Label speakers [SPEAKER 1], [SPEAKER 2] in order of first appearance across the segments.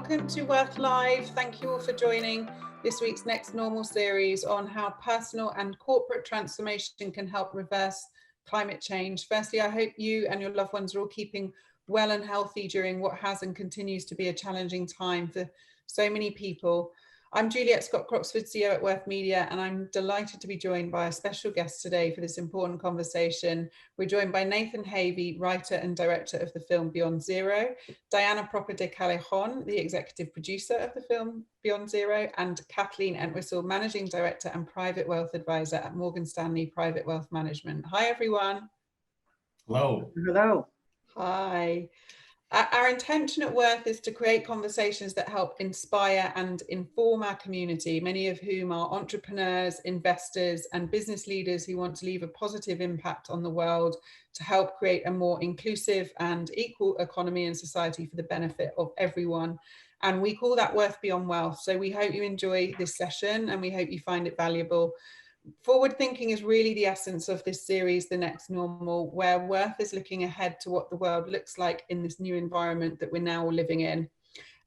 [SPEAKER 1] welcome to Worth Live. Thank you all for joining this week's Next Normal series on how personal and corporate transformation can help reverse climate change. Firstly, I hope you and your loved ones are all keeping well and healthy during what has and continues to be a challenging time for so many people. I'm Juliet Scott-Croxford, CEO at Worth Media, and I'm delighted to be joined by a special guest today for this important conversation. We're joined by Nathan Havey, writer and director of the film Beyond Zero, Diana Proper de Callejon, the executive producer of the film Beyond Zero, and Kathleen Entwistle, managing director and private wealth advisor at Morgan Stanley Private Wealth Management. Hi, everyone.
[SPEAKER 2] Hello.
[SPEAKER 3] Hello.
[SPEAKER 1] Hi. Our intention at Worth is to create conversations that help inspire and inform our community, many of whom are entrepreneurs, investors, and business leaders who want to leave a positive impact on the world to help create a more inclusive and equal economy and society for the benefit of everyone. And we call that Worth Beyond Wealth. So we hope you enjoy this session and we hope you find it valuable. Forward thinking is really the essence of this series, The Next Normal, where Worth is looking ahead to what the world looks like in this new environment that we're now living in.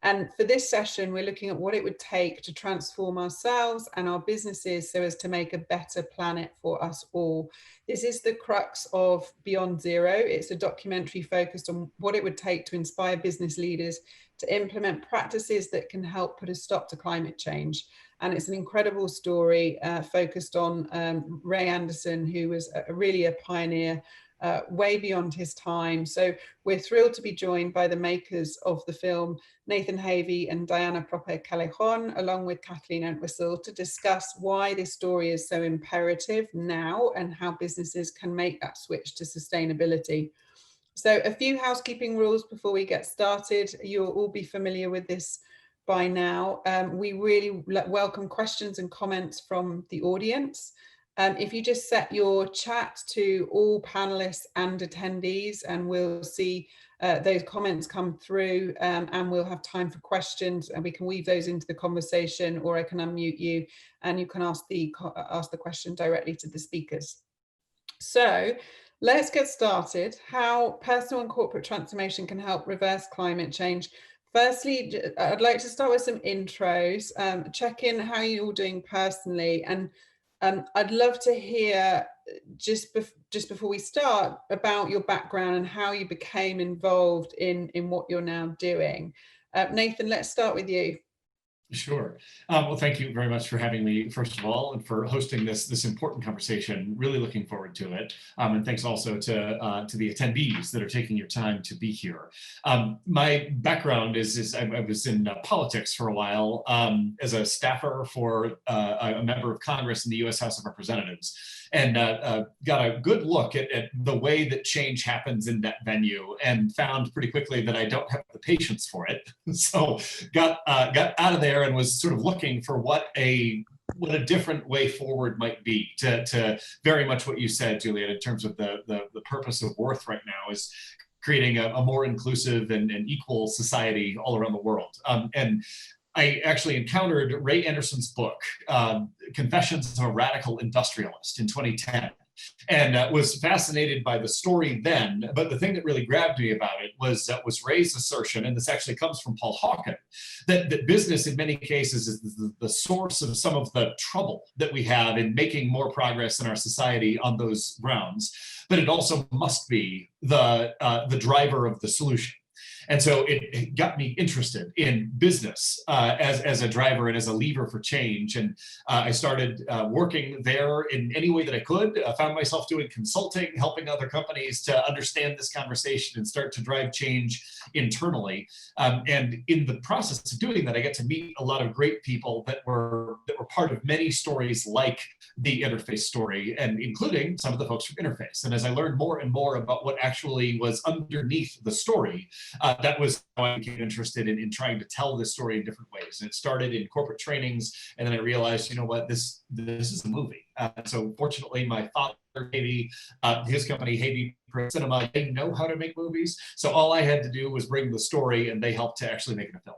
[SPEAKER 1] And for this session, we're looking at what it would take to transform ourselves and our businesses so as to make a better planet for us all. This is the crux of Beyond Zero. It's a documentary focused on what it would take to inspire business leaders to implement practices that can help put a stop to climate change. And it's an incredible story focused on Ray Anderson, who was really a pioneer way beyond his time. So we're thrilled to be joined by the makers of the film, Nathan Havey and Diana Proper Callejon, along with Kathleen Entwistle, to discuss why this story is so imperative now and how businesses can make that switch to sustainability. So a few housekeeping rules before we get started. You'll all be familiar with this by now. We really welcome questions and comments from the audience. If you just set your chat to all panelists and attendees, and we'll see those comments come through, and we'll have time for questions, and we can weave those into the conversation, or I can unmute you and you can ask the question directly to the speakers. So let's get started. How personal and corporate transformation can help reverse climate change. Firstly, I'd like to start with some intros, check in how you're all doing personally, and I'd love to hear just before we start about your background and how you became involved in what you're now doing. Nathan, let's start with you.
[SPEAKER 2] Sure. Well, thank you very much for having me, first of all, and for hosting this important conversation. Really looking forward to it. And thanks also to the attendees that are taking your time to be here. My background is I was in politics for a while as a staffer for a member of Congress in the U.S. House of Representatives, and got a good look at the way that change happens in that venue, and found pretty quickly that I don't have the patience for it. So got out of there and was sort of looking for what a different way forward might be to very much what you said, Juliet, in terms of the purpose of Worth right now is creating a more inclusive and equal society all around the world. And I actually encountered Ray Anderson's book, Confessions of a Radical Industrialist, in 2010. And was fascinated by the story then, but the thing that really grabbed me about it was Ray's assertion, and this actually comes from Paul Hawken, that business in many cases is the source of some of the trouble that we have in making more progress in our society on those grounds, but it also must be the driver of the solution. And so it got me interested in business as a driver and as a lever for change. And I started working there in any way that I could. I found myself doing consulting, helping other companies to understand this conversation and start to drive change internally. And in the process of doing that, I get to meet a lot of great people that were part of many stories like the Interface story, and including some of the folks from Interface. And as I learned more and more about what actually was underneath the story, that was how I became interested in trying to tell this story in different ways. And it started in corporate trainings, and then I realized, you know what, this is a movie. So fortunately, my father, Havey, his company, Havey Cinema, they know how to make movies. So all I had to do was bring the story, and they helped to actually make it a film.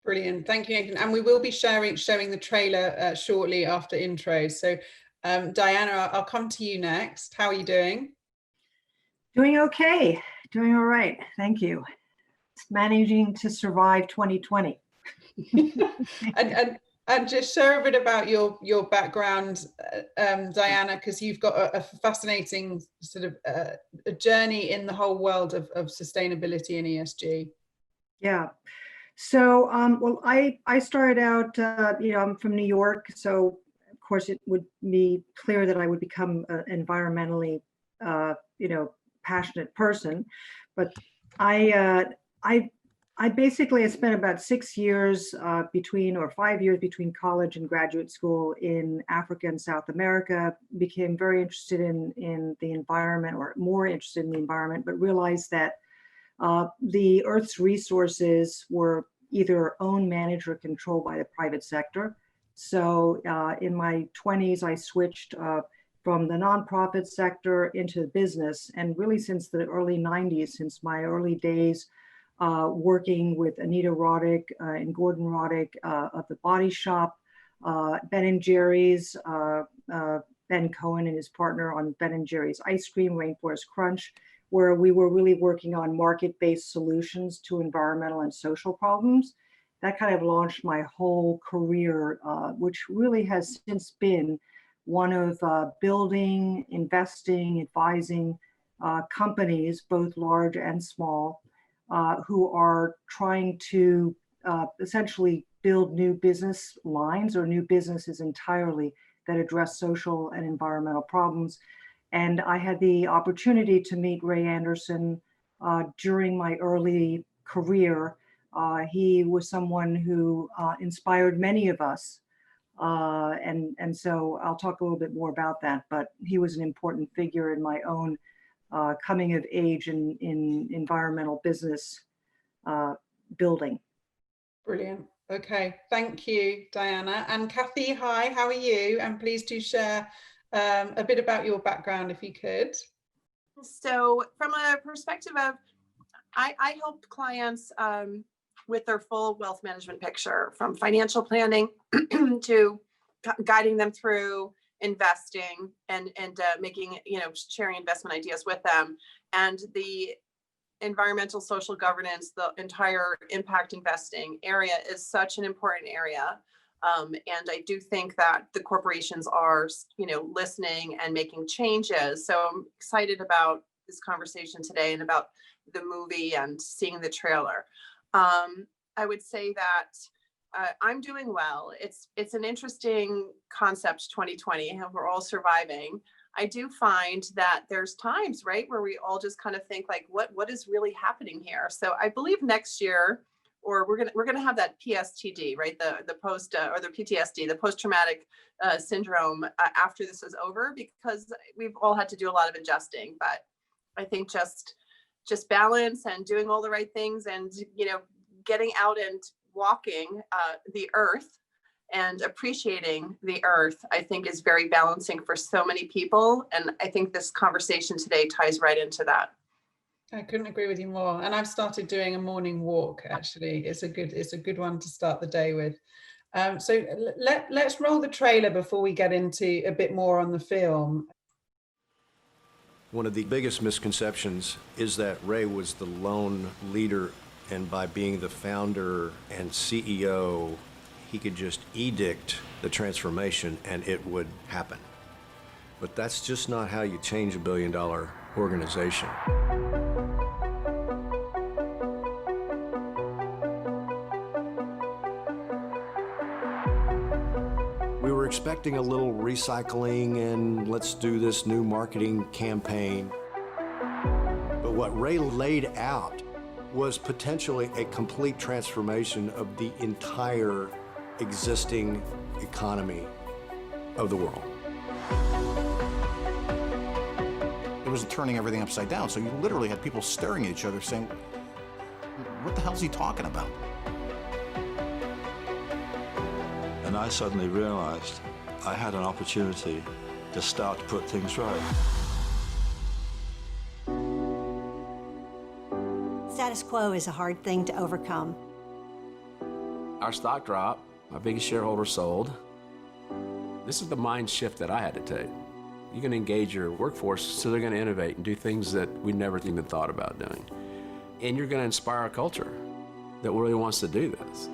[SPEAKER 1] Brilliant, thank you, Nathan. And we will be showing the trailer shortly after intros. So Diana, I'll come to you next. How are you doing?
[SPEAKER 3] Doing okay, doing all right, thank you. managing to survive 2020.
[SPEAKER 1] And just share a bit about your background, Diana, because you've got a fascinating sort of a journey in the whole world of sustainability and ESG.
[SPEAKER 3] Yeah. So, well, I started out, I'm from New York, so of course it would be clear that I would become an environmentally, passionate person. But I basically I spent about 6 years or 5 years between college and graduate school in Africa and South America. Became very interested in the environment, or more interested in the environment, but realized that the Earth's resources were either owned, managed, or controlled by the private sector. So in my 20s, I switched from the nonprofit sector into business. And really since the early 90s, since my early days working with Anita Roddick and Gordon Roddick of The Body Shop, Ben & Jerry's, Ben Cohen and his partner on Ben & Jerry's Ice Cream, Rainforest Crunch, where we were really working on market-based solutions to environmental and social problems. That kind of launched my whole career, which really has since been one of building, investing, advising companies, both large and small, who are trying to essentially build new business lines or new businesses entirely that address social and environmental problems. And I had the opportunity to meet Ray Anderson during my early career. He was someone who inspired many of us. And so I'll talk a little bit more about that, but he was an important figure in my own coming of age in environmental business building.
[SPEAKER 1] Brilliant. Okay, thank you, Diana. And Kathy, hi, how are you? And please do share a bit about your background if you could.
[SPEAKER 4] So from a perspective of, I help clients with their full wealth management picture, from financial planning to guiding them through investing and making, sharing investment ideas with them, and the environmental, social governance, the entire impact investing area is such an important area. And I do think that the corporations are, listening and making changes. So I'm excited about this conversation today and about the movie and seeing the trailer. I would say that I'm doing well. It's an interesting concept, 2020, and we're all surviving. I do find that there's times, right, where we all just kind of think like, what is really happening here? So I believe next year, or we're gonna have that PSTD, right, the post or the PTSD, the post-traumatic syndrome after this is over, because we've all had to do a lot of adjusting. But I think just balance and doing all the right things, and getting out and walking the earth and appreciating the earth, I think is very balancing for so many people. And I think this conversation today ties right into that.
[SPEAKER 1] I couldn't agree with you more. And I've started doing a morning walk, actually. It's a good one to start the day with. So let's roll the trailer before we get into a bit more on the film.
[SPEAKER 5] One of the biggest misconceptions is that Ray was the lone leader, and by being the founder and CEO, he could just edict the transformation and it would happen. But that's just not how you change $1 billion organization. We were expecting a little recycling and let's do this new marketing campaign. But what Ray laid out was potentially a complete transformation of the entire existing economy of the world.
[SPEAKER 6] It was turning everything upside down. So you literally had people staring at each other saying, what the hell's he talking about?
[SPEAKER 7] And I suddenly realized I had an opportunity to start to put things right.
[SPEAKER 8] Status quo is a hard thing to overcome.
[SPEAKER 9] Our stock dropped, my biggest shareholder sold. This is the mind shift that I had to take. You're going to engage your workforce so they're going to innovate and do things that we never even thought about doing. and you're going to inspire a culture that really wants to do this.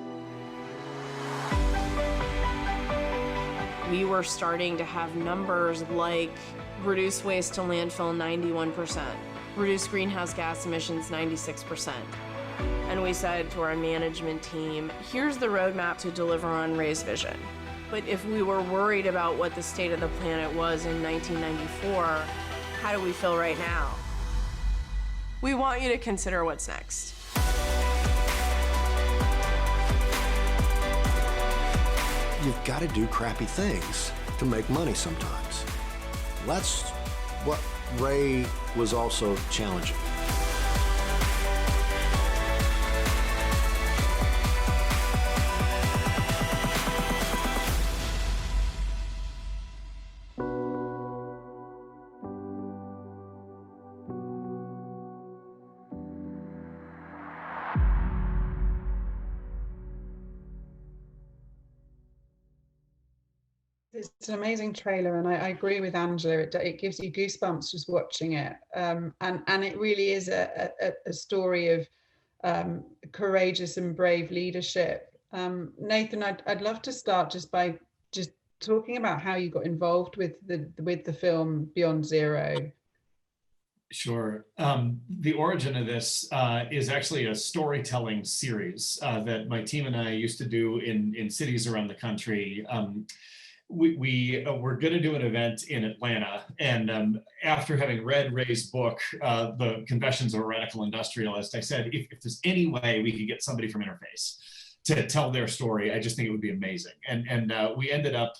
[SPEAKER 10] We were starting to have numbers like reduce waste to landfill 91%, reduce greenhouse gas emissions 96%. And we said to our management team, here's the roadmap to deliver on Ray's vision. But if we were worried about what the state of the planet was in 1994, how do we feel right now? We want you to consider what's next.
[SPEAKER 5] You've got to do crappy things to make money sometimes. That's what Ray was also challenging.
[SPEAKER 1] It's an amazing trailer, and I agree with Angela. It gives you goosebumps just watching it, and it really is a story of courageous and brave leadership. Nathan, I'd love to start just by talking about how you got involved with the film Beyond Zero.
[SPEAKER 2] Sure. The origin of this is actually a storytelling series that my team and I used to do in cities around the country. We were going to do an event in Atlanta, and after having read Ray's book, The Confessions of a Radical Industrialist, I said, if there's any way we could get somebody from Interface to tell their story, I just think it would be amazing. And we ended up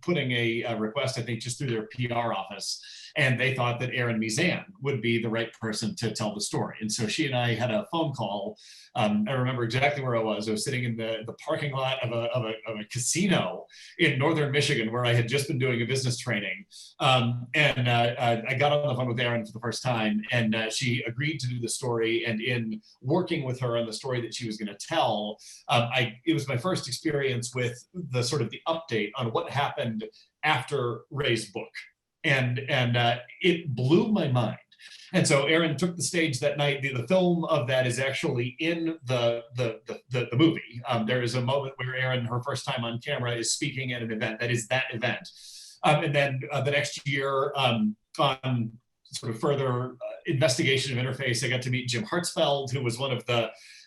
[SPEAKER 2] putting a request, I think, just through their PR office, and they thought that Erin Mizan would be the right person to tell the story. And so she and I had a phone call. I remember exactly where I was. I was sitting in the parking lot of a casino in northern Michigan, where I had just been doing a business training. I got on the phone with Erin for the first time, and she agreed to do the story. And in working with her on the story that she was going to tell, it was my first experience with the sort of the update on what happened after Ray's book. And it blew my mind. And so Erin took the stage that night. The film of that is actually in the movie. There is a moment where Erin, her first time on camera, is speaking at an event. That is that event. And then the next year, on sort of further investigation of Interface, I got to meet Jim Hartzfeld, who was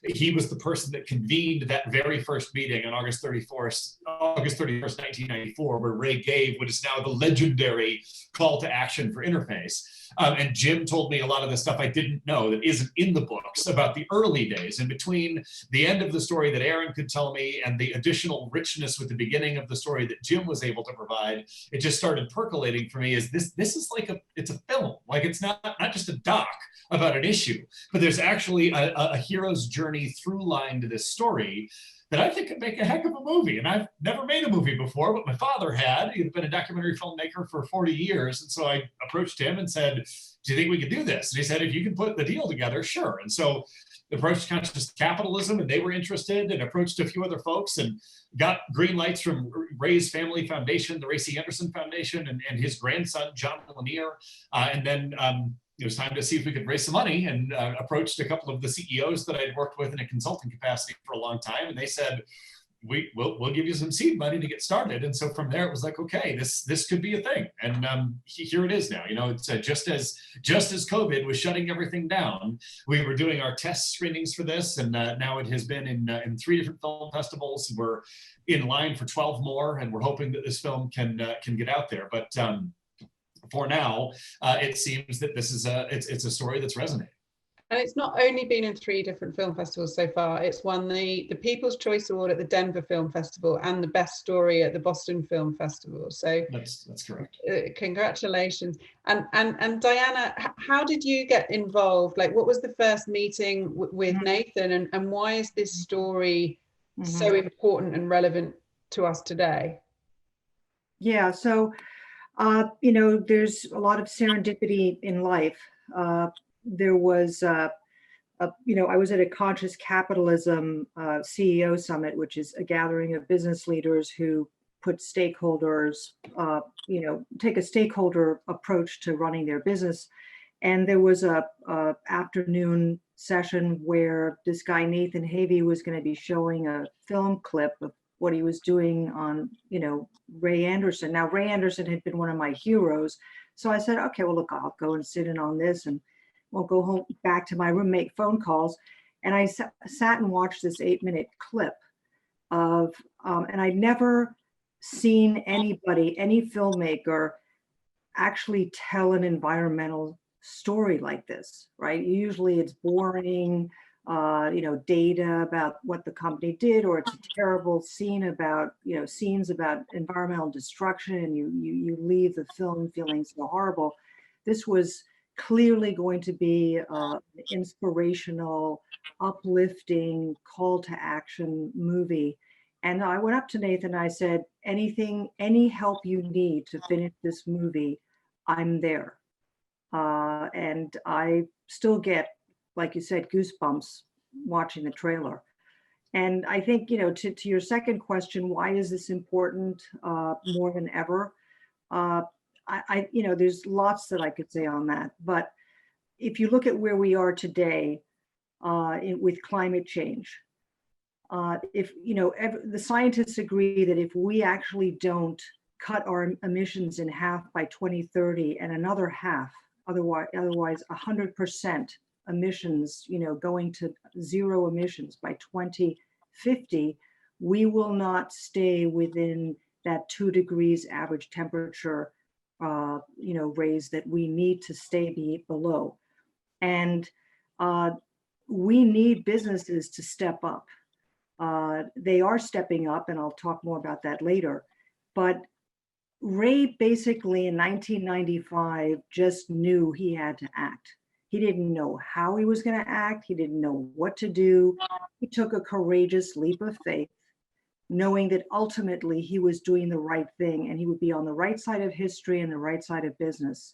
[SPEAKER 2] he was the person that convened that very first meeting on August 31st, 1994, where Ray gave what is now the legendary call to action for Interface. And Jim told me a lot of the stuff I didn't know that isn't in the books about the early days. And between the end of the story that Erin could tell me and the additional richness with the beginning of the story that Jim was able to provide, it just started percolating for me as this is like it's a film. Like, it's not just a doc about an issue, but there's actually a hero's journey through line to this story that I think could make a heck of a movie. And I've never made a movie before, but my father had. He'd been a documentary filmmaker for 40 years. And so I approached him and said, do you think we could do this? And he said, if you can put the deal together, sure. And so approached Conscious Capitalism, and they were interested, and approached a few other folks and got green lights from Ray's Family Foundation, the Ray C. Anderson Foundation, and his grandson, John Lanier. And then it was time to see if we could raise some money, and approached a couple of the CEOs that I'd worked with in a consulting capacity for a long time. And they said, we'll give you some seed money to get started. And so from there, it was like, okay, this could be a thing. And here it is now. You know, it's just as COVID was shutting everything down, we were doing our test screenings for this. And now it has been in 3 different film festivals. We're in line for 12 more, and we're hoping that this film can get out there. But for now, it seems that this is it's a story that's resonating.
[SPEAKER 1] And it's not only been in 3 different film festivals so far, it's won the People's Choice Award at the Denver Film Festival and the Best Story at the Boston Film Festival. So
[SPEAKER 2] that's correct.
[SPEAKER 1] Congratulations. And Diana, how did you get involved? Like, what was the first meeting with Nathan, and why is this story so important and relevant to us today?
[SPEAKER 3] Yeah, so you know, there's a lot of serendipity in life. There was, you know, I was at a Conscious Capitalism CEO Summit, which is a gathering of business leaders who put stakeholders, you know, take a stakeholder approach to running their business. And there was a afternoon session where this guy, Nathan Havey, was going to be showing a film clip of what he was doing on, Ray Anderson. Now, Ray Anderson had been one of my heroes. So I said, okay, well, look, I'll go and sit in on this and we'll go home back to my room, make phone calls. And I sat and watched this 8-minute clip of, and I'd never seen anybody, any filmmaker actually tell an environmental story like this, right? Usually it's boring, data about what the company did, or it's a terrible scene about, scenes about environmental destruction, and you leave the film feeling so horrible. This was clearly going to be an inspirational, uplifting, call to action movie. And I went up to Nathan and I said, any help you need to finish this movie, I'm there. And I still get, like you said, goosebumps watching the trailer. And I think, to your second question, why is this important more than ever? There's lots that I could say on that. But if you look at where we are today with climate change, the scientists agree that if we actually don't cut our emissions in half by 2030 and another half, otherwise 100% emissions, going to zero emissions by 2050, we will not stay within that 2 degrees average temperature, raise that we need to stay below. And we need businesses to step up. They are stepping up, and I'll talk more about that later. But Ray basically in 1995 just knew he had to act. He didn't know how he was going to act. He didn't know what to do. He took a courageous leap of faith, knowing that ultimately he was doing the right thing and he would be on the right side of history and the right side of business.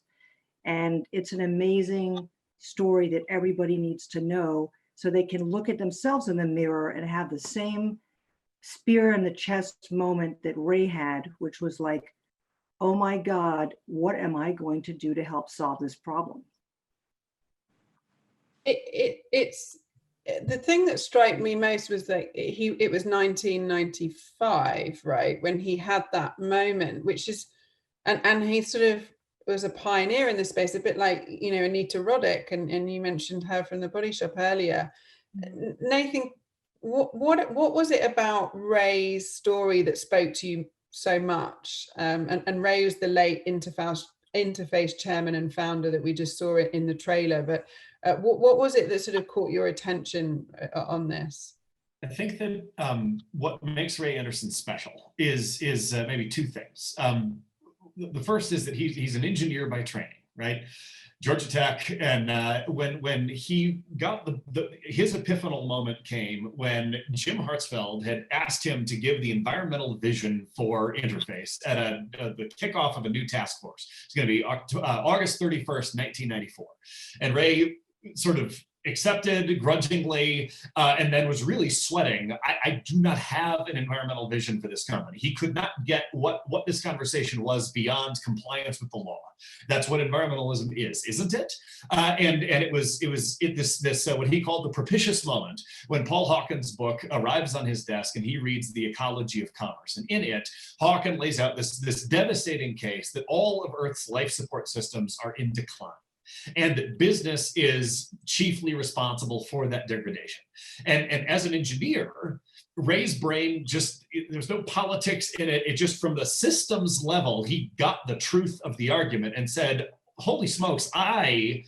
[SPEAKER 3] And it's an amazing story that everybody needs to know so they can look at themselves in the mirror and have the same spear in the chest moment that Ray had, which was like, oh my God, what am I going to do to help solve this problem?
[SPEAKER 1] It's the thing that struck me most was that it was 1995, right, when he had that moment, which is, and he sort of was a pioneer in this space, a bit like, Anita Roddick, and you mentioned her from The Body Shop earlier. Nathan, what was it about Ray's story that spoke to you so much? And Ray was the late Interface chairman and founder that we just saw it in the trailer, but what was it that sort of caught your attention on this?
[SPEAKER 2] I think that what makes Ray Anderson special is maybe 2 things. The first is that he's an engineer by training, right? Georgia Tech, and when he got his epiphanal moment came when Jim Hartsfeld had asked him to give the environmental vision for Interface at the kickoff of a new task force. It's going to be August 31st, 1994, and Ray sort of accepted grudgingly, and then was really sweating. I do not have an environmental vision for this company. He could not get what this conversation was beyond compliance with the law. That's what environmentalism is, isn't it? And it was this what he called the propitious moment when Paul Hawken's book arrives on his desk and he reads The Ecology of Commerce. And in it, Hawken lays out this devastating case that all of Earth's life support systems are in decline, and that business is chiefly responsible for that degradation. And as an engineer, Ray's brain there's no politics in it. It just, from the systems level, he got the truth of the argument and said, holy smokes, I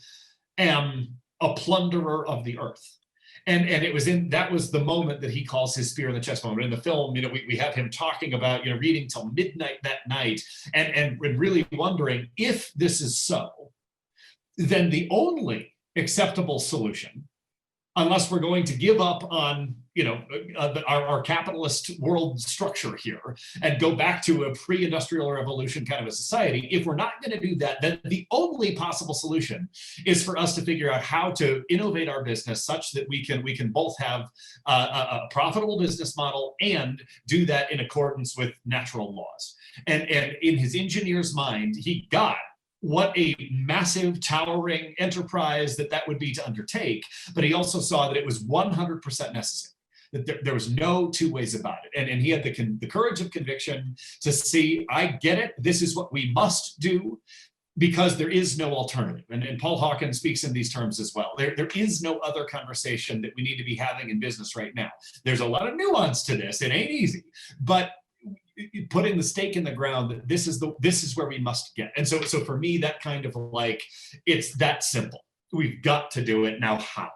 [SPEAKER 2] am a plunderer of the earth. And that was the moment that he calls his spear in the chest moment. In the film, we have him talking about, reading till midnight that night and really wondering, if this is so, then the only acceptable solution, unless we're going to give up on our capitalist world structure here and go back to a pre-industrial revolution kind of a society, if we're not going to do that, then the only possible solution is for us to figure out how to innovate our business such that we can both have a profitable business model and do that in accordance with natural laws. And in his engineer's mind, he got what a massive, towering enterprise that would be to undertake, but he also saw that it was 100% necessary, that there was no two ways about it. And he had the courage of conviction to see, I get it, this is what we must do, because there is no alternative. And Paul Hawken speaks in these terms as well. There is no other conversation that we need to be having in business right now. There's a lot of nuance to this. It ain't easy, but putting the stake in the ground that this is where we must get. And so for me, that kind of like, it's that simple. We've got to do it. Now how?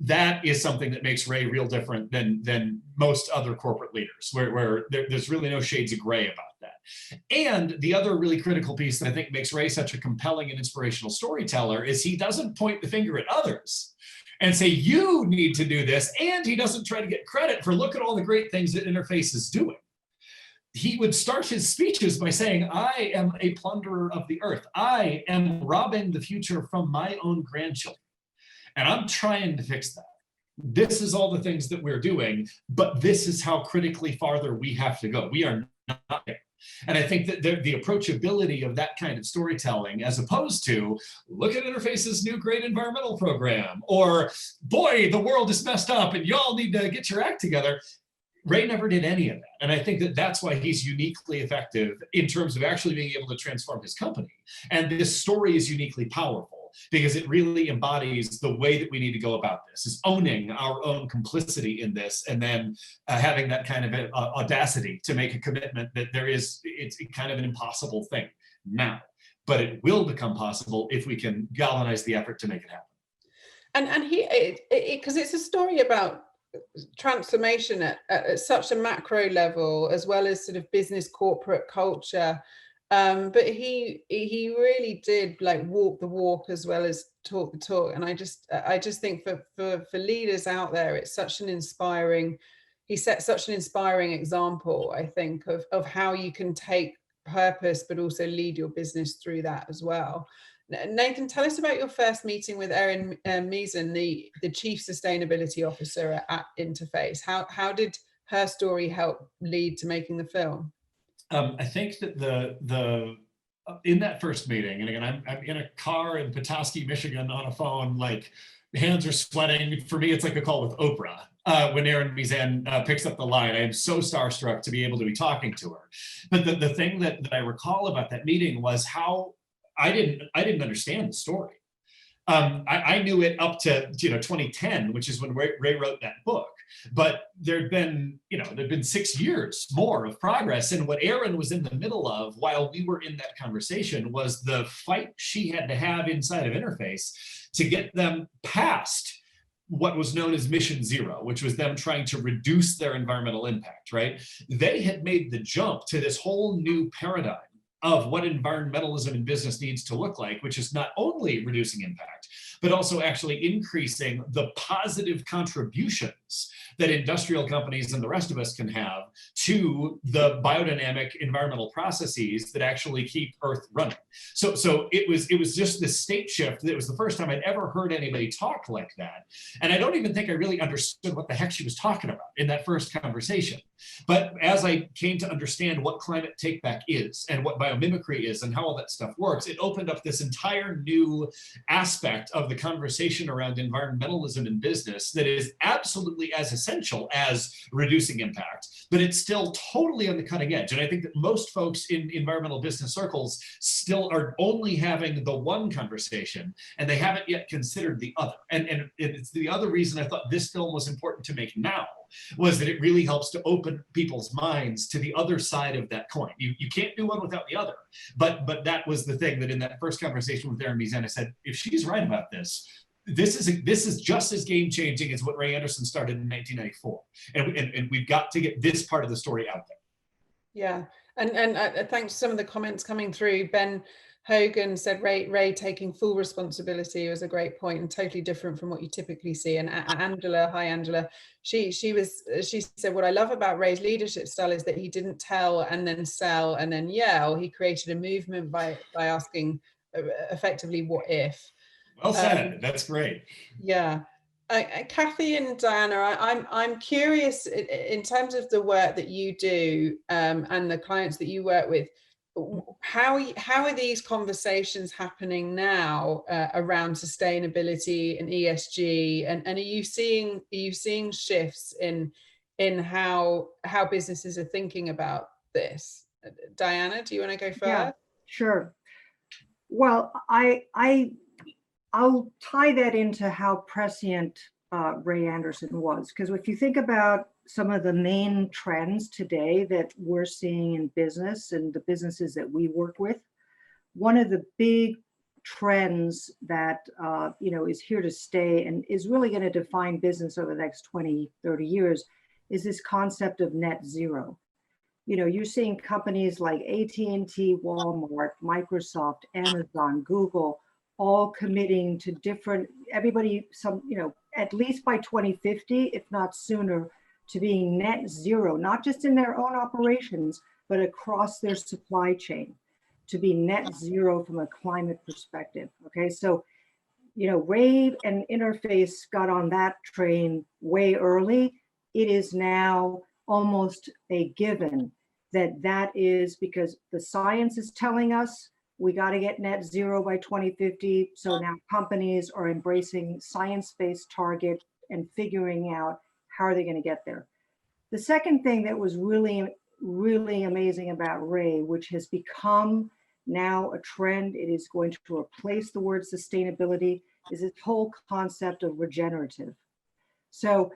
[SPEAKER 2] That is something that makes Ray real different than most other corporate leaders, where there's really no shades of gray about that. And the other really critical piece that I think makes Ray such a compelling and inspirational storyteller is he doesn't point the finger at others and say, you need to do this. And he doesn't try to get credit for, look at all the great things that Interface is doing. He would start his speeches by saying, I am a plunderer of the earth. I am robbing the future from my own grandchildren. And I'm trying to fix that. This is all the things that we're doing, but this is how critically farther we have to go. We are not there. And I think that the approachability of that kind of storytelling, as opposed to, look at Interface's new great environmental program, or boy, the world is messed up and y'all need to get your act together. Ray never did any of that. And I think that that's why he's uniquely effective in terms of actually being able to transform his company. And this story is uniquely powerful because it really embodies the way that we need to go about this, is owning our own complicity in this, and then having that kind of audacity to make a commitment that it's kind of an impossible thing now, but it will become possible if we can galvanize the effort to make it happen.
[SPEAKER 1] And because it's a story about transformation at such a macro level, as well as sort of business corporate culture, but he really did like walk the walk as well as talk the talk. And I just think for leaders out there, it's such an inspiring, he set such an inspiring example, I think, of how you can take purpose but also lead your business through that as well. Nathan, tell us about your first meeting with Erin Meason, the Chief Sustainability Officer at Interface. How did her story help lead to making the film?
[SPEAKER 2] I think that the in that first meeting, and again, I'm in a car in Petoskey, Michigan on a phone, like hands are sweating. For me, it's like a call with Oprah. When Erin Meason picks up the line, I am so starstruck to be able to be talking to her. But the thing that I recall about that meeting was how I didn't understand the story. I knew it up to 2010, which is when Ray wrote that book. But there'd been 6 years more of progress, and what Erin was in the middle of while we were in that conversation was the fight she had to have inside of Interface to get them past what was known as Mission Zero, which was them trying to reduce their environmental impact. Right? They had made the jump to this whole new paradigm of what environmentalism in business needs to look like, which is not only reducing impact, but also actually increasing the positive contributions that industrial companies and the rest of us can have to the biodynamic environmental processes that actually keep Earth running. So it was just this state shift that was the first time I'd ever heard anybody talk like that. And I don't even think I really understood what the heck she was talking about in that first conversation. But as I came to understand what climate takeback is and what biomimicry is and how all that stuff works, it opened up this entire new aspect of the conversation around environmentalism in business that is absolutely as essential as reducing impact, but it's still totally on the cutting edge. And I think that most folks in environmental business circles still are only having the one conversation, and they haven't yet considered the other. And it's the other reason I thought this film was important to make now, was that it really helps to open people's minds to the other side of that coin. You can't do one without the other. But that was the thing that in that first conversation with Erin Meason, I said, if she's right about this, this is just as game-changing as what Ray Anderson started in 1994. And we've got to get this part of the story out there.
[SPEAKER 1] Yeah, and thanks to some of the comments coming through. Ben Hogan said Ray taking full responsibility was a great point and totally different from what you typically see. And Angela, hi Angela, she said, what I love about Ray's leadership style is that he didn't tell and then sell and then yell. He created a movement by asking effectively, what if?
[SPEAKER 2] Well said. That's great.
[SPEAKER 1] Yeah. Kathy and Diana, I'm curious in terms of the work that you do and the clients that you work with, how are these conversations happening now around sustainability and ESG, and are you seeing shifts in how businesses are thinking about this? Diana, do you want to go first?
[SPEAKER 3] Yeah, sure. Well, I'll tie that into how prescient Ray Anderson was, because if you think about some of the main trends today that we're seeing in business and the businesses that we work with, one of the big trends that is here to stay and is really going to define business over the next 20, 30 years is this concept of net zero. You're seeing companies like AT&T, Walmart, Microsoft, Amazon, Google, all committing to at least by 2050, if not sooner, to being net zero, not just in their own operations, but across their supply chain, to be net zero from a climate perspective. Okay, so, Ray and Interface got on that train way early. It is now almost a given that is because the science is telling us we got to get net zero by 2050. So now companies are embracing science-based target and figuring out how are they going to get there. The second thing that was really, really amazing about Ray, which has become now a trend, it is going to replace the word sustainability, is this whole concept of regenerative. So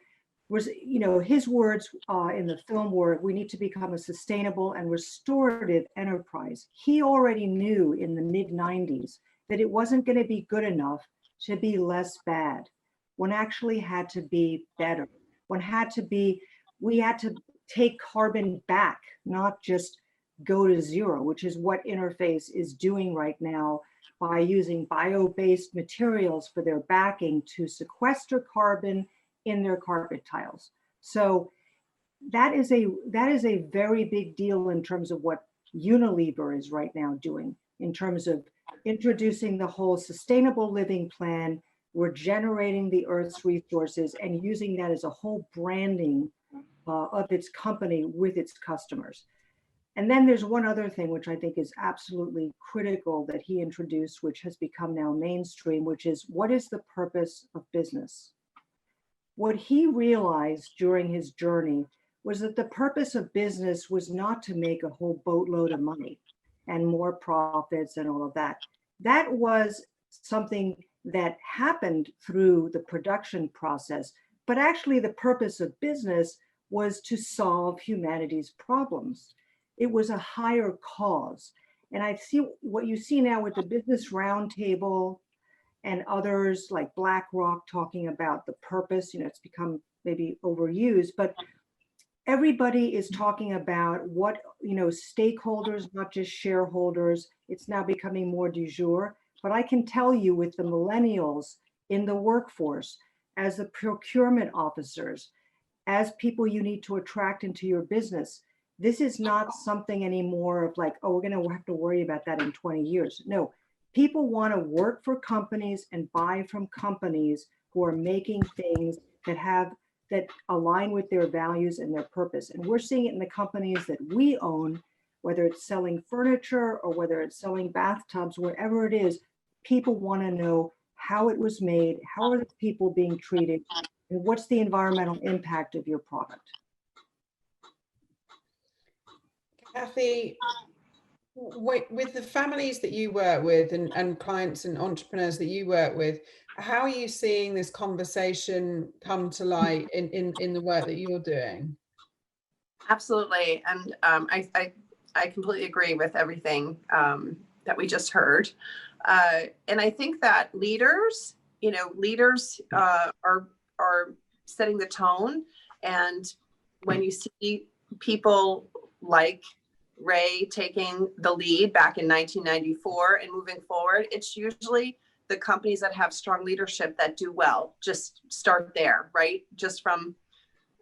[SPEAKER 3] his words in the film were, we need to become a sustainable and restorative enterprise. He already knew in the mid-90s that it wasn't going to be good enough to be less bad. One actually had to be better. We had to take carbon back, not just go to zero, which is what Interface is doing right now by using bio-based materials for their backing to sequester carbon in their carpet tiles. So that is a very big deal in terms of what Unilever is right now doing in terms of introducing the whole sustainable living plan, regenerating the Earth's resources, and using that as a whole branding of its company with its customers. And then there's one other thing which I think is absolutely critical that he introduced, which has become now mainstream, which is what is the purpose of business? What he realized during his journey was that the purpose of business was not to make a whole boatload of money and more profits and all of that. That was something that happened through the production process, but actually the purpose of business was to solve humanity's problems. It was a higher cause. And I see what you see now with the Business Roundtable and others like BlackRock talking about the purpose. It's become maybe overused, but everybody is talking about what, stakeholders, not just shareholders. It's now becoming more du jour. But I can tell you with the millennials in the workforce, as the procurement officers, as people you need to attract into your business, this is not something anymore of like, oh, we're going to have to worry about that in 20 years. No, people want to work for companies and buy from companies who are making things that align with their values and their purpose. And we're seeing it in the companies that we own, whether it's selling furniture or whether it's selling bathtubs, wherever it is, people want to know how it was made, how are the people being treated, and what's the environmental impact of your product.
[SPEAKER 1] Kathy, with the families that you work with and clients and entrepreneurs that you work with, how are you seeing this conversation come to light in the work that you're doing?
[SPEAKER 4] Absolutely. And I completely agree with everything that we just heard. And I think that leaders are setting the tone. And when you see people like Ray taking the lead back in 1994 and moving forward, it's usually the companies that have strong leadership that do well. Just start there, right? Just from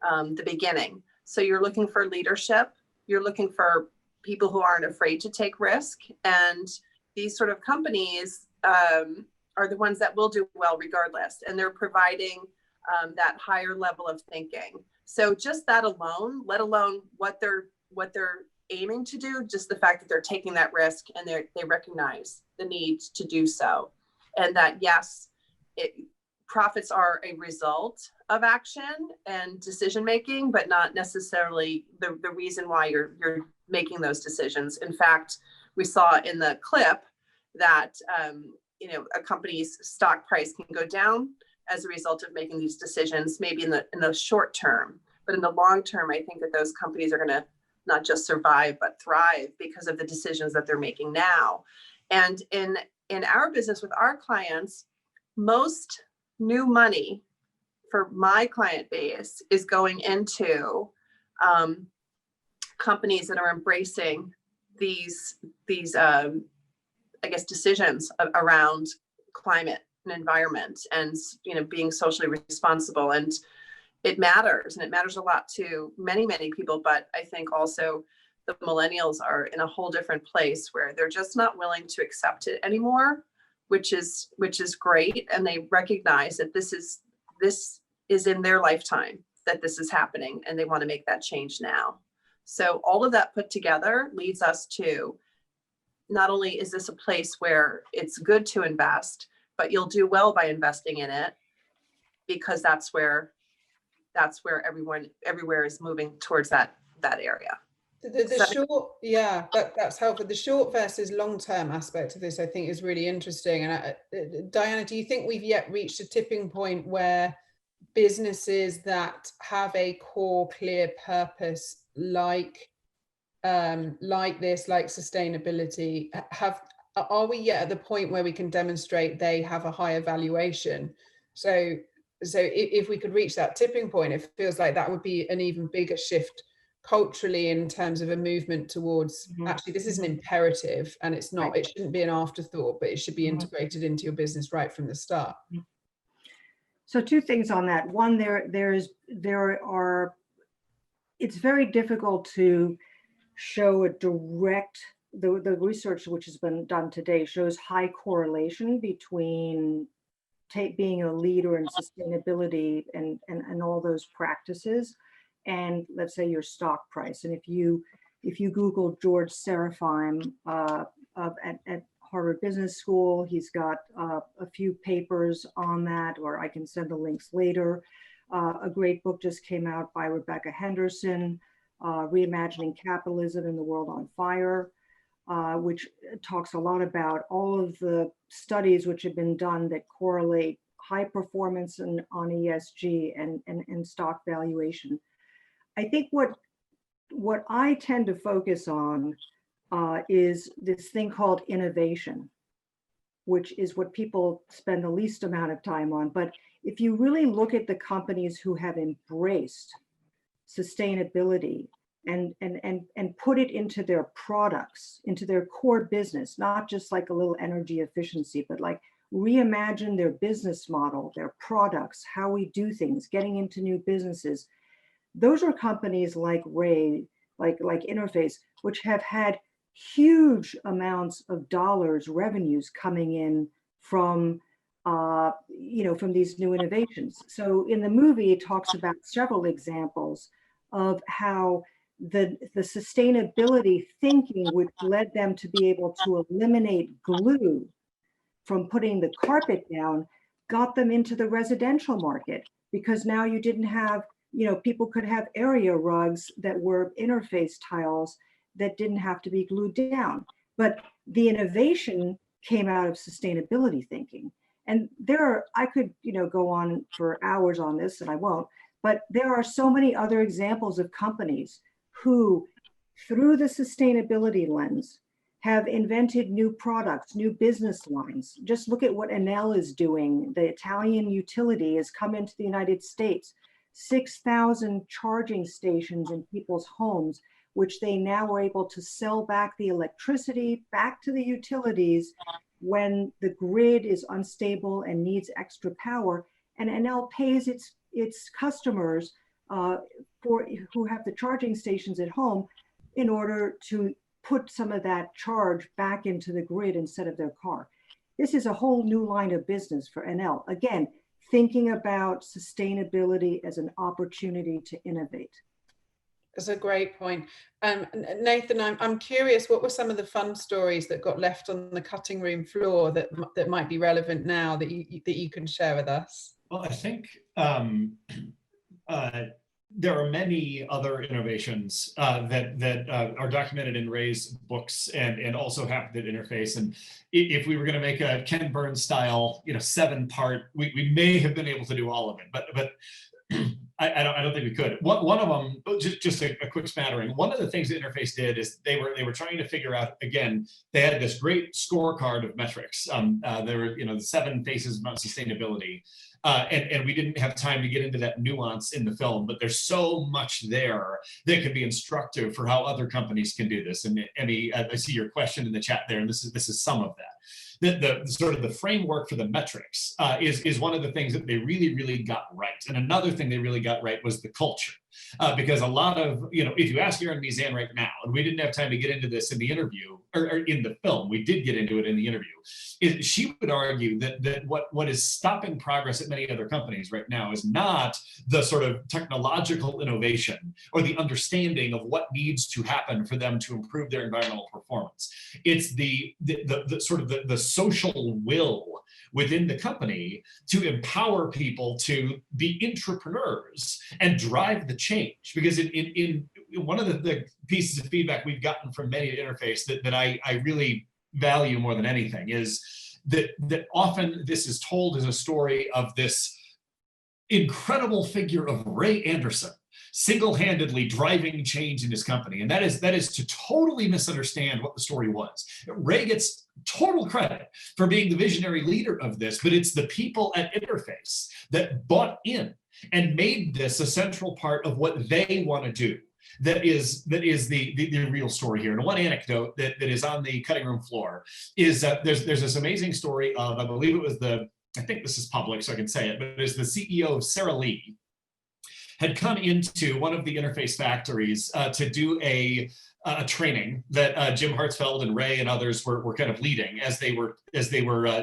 [SPEAKER 4] the beginning. So you're looking for leadership. You're looking for people who aren't afraid to take risk. And these sort of companies are the ones that will do well regardless. And they're providing that higher level of thinking. So just that alone, let alone what they're aiming to do, just the fact that they're taking that risk and they recognize the need to do so. And that, yes, profits are a result of action and decision making, but not necessarily the reason why you're making those decisions. In fact, we saw in the clip that a company's stock price can go down as a result of making these decisions, maybe in the short term, but in the long term, I think that those companies are going to not just survive but thrive because of the decisions that they're making now. And in our business with our clients, most new money for my client base is going into companies that are embracing these I guess decisions around climate and environment and being socially responsible. And it matters, and it matters a lot to many people, but I think also the millennials are in a whole different place where they're just not willing to accept it anymore, which is great. And they recognize that this is in their lifetime that this is happening, and they want to make that change now. So all of that put together leads us to, not only is this a place where it's good to invest, but you'll do well by investing in it, because that's where everywhere is moving towards that area.
[SPEAKER 1] That's helpful. The short versus long-term aspect of this, I think, is really interesting. And Diana, do you think we've yet reached a tipping point where businesses that have a core, clear purpose, like sustainability, are we yet at the point where we can demonstrate they have a higher valuation? So if we could reach that tipping point, it feels like that would be an even bigger shift culturally in terms of a movement towards actually this is an imperative, and it's not, it shouldn't be an afterthought, but it should be integrated into your business right from the start.
[SPEAKER 3] So two things on that. One, it's very difficult to show a direct, the research which has been done today shows high correlation between being a leader in sustainability and all those practices, and let's say your stock price. And if you Google George Serafeim at Harvard Business School, he's got a few papers on that, or I can send the links later. A great book just came out by Rebecca Henderson, Reimagining Capitalism in the World on Fire, which talks a lot about all of the studies which have been done that correlate high performance on ESG and stock valuation. I think what I tend to focus on is this thing called innovation, which is what people spend the least amount of time on. But if you really look at the companies who have embraced sustainability and put it into their products, into their core business, not just like a little energy efficiency, but like reimagine their business model, their products, how we do things, getting into new businesses. Those are companies like Ray, like Interface, which have had huge amounts of dollars, revenues coming in from from these new innovations. So in the movie, it talks about several examples of how the sustainability thinking, which led them to be able to eliminate glue from putting the carpet down, got them into the residential market, because now you didn't have, people could have area rugs that were Interface tiles that didn't have to be glued down. But the innovation came out of sustainability thinking. And I could, go on for hours on this, and I won't, but there are so many other examples of companies who, through the sustainability lens, have invented new products, new business lines. Just look at what Enel is doing. The Italian utility has come into the United States, 6,000 charging stations in people's homes, which they now are able to sell back the electricity back to the utilities when the grid is unstable and needs extra power. And Enel pays its customers who have the charging stations at home in order to put some of that charge back into the grid instead of their car. This is a whole new line of business for Enel. Again, thinking about sustainability as an opportunity to innovate.
[SPEAKER 1] That's a great point. Nathan, I'm curious, what were some of the fun stories that got left on the cutting room floor that might be relevant now that you can share with us?
[SPEAKER 2] Well, I think there are many other innovations that are documented in Ray's books and also happened at Interface. And if we were going to make a Ken Burns style, 7-part, we may have been able to do all of it, but I don't think we could. One of them, just a quick smattering. One of the things that Interface did is they were trying to figure out, again, they had this great scorecard of metrics. There were the 7 phases about sustainability. And we didn't have time to get into that nuance in the film, but there's so much there that can be instructive for how other companies can do this. And Emmy, I see your question in the chat there, and this is some of that. The sort of the framework for the metrics is one of the things that they really got right. And another thing they really got right was the culture. Because a lot of, if you ask Erin Mizan right now, and we didn't have time to get into this in the interview or in the film, we did get into it in the interview, she would argue that what is stopping progress at many other companies right now is not the sort of technological innovation or the understanding of what needs to happen for them to improve their environmental performance. It's the sort of the social will within the company to empower people to be entrepreneurs and drive the change. Because in one of the pieces of feedback we've gotten from many at Interface that I really value more than anything is that often this is told as a story of this incredible figure of Ray Anderson single-handedly driving change in his company. And that is to totally misunderstand what the story was. Ray gets total credit for being the visionary leader of this, but it's the people at Interface that bought in and made this a central part of what they want to do. That is the real story here. And one anecdote that is on the cutting room floor is that there's this amazing story of, I believe it was I think this is public so I can say it, but it's the CEO of Sara Lee had come into one of the Interface factories to do a training that Jim Hartsfeld and Ray and others were kind of leading as they were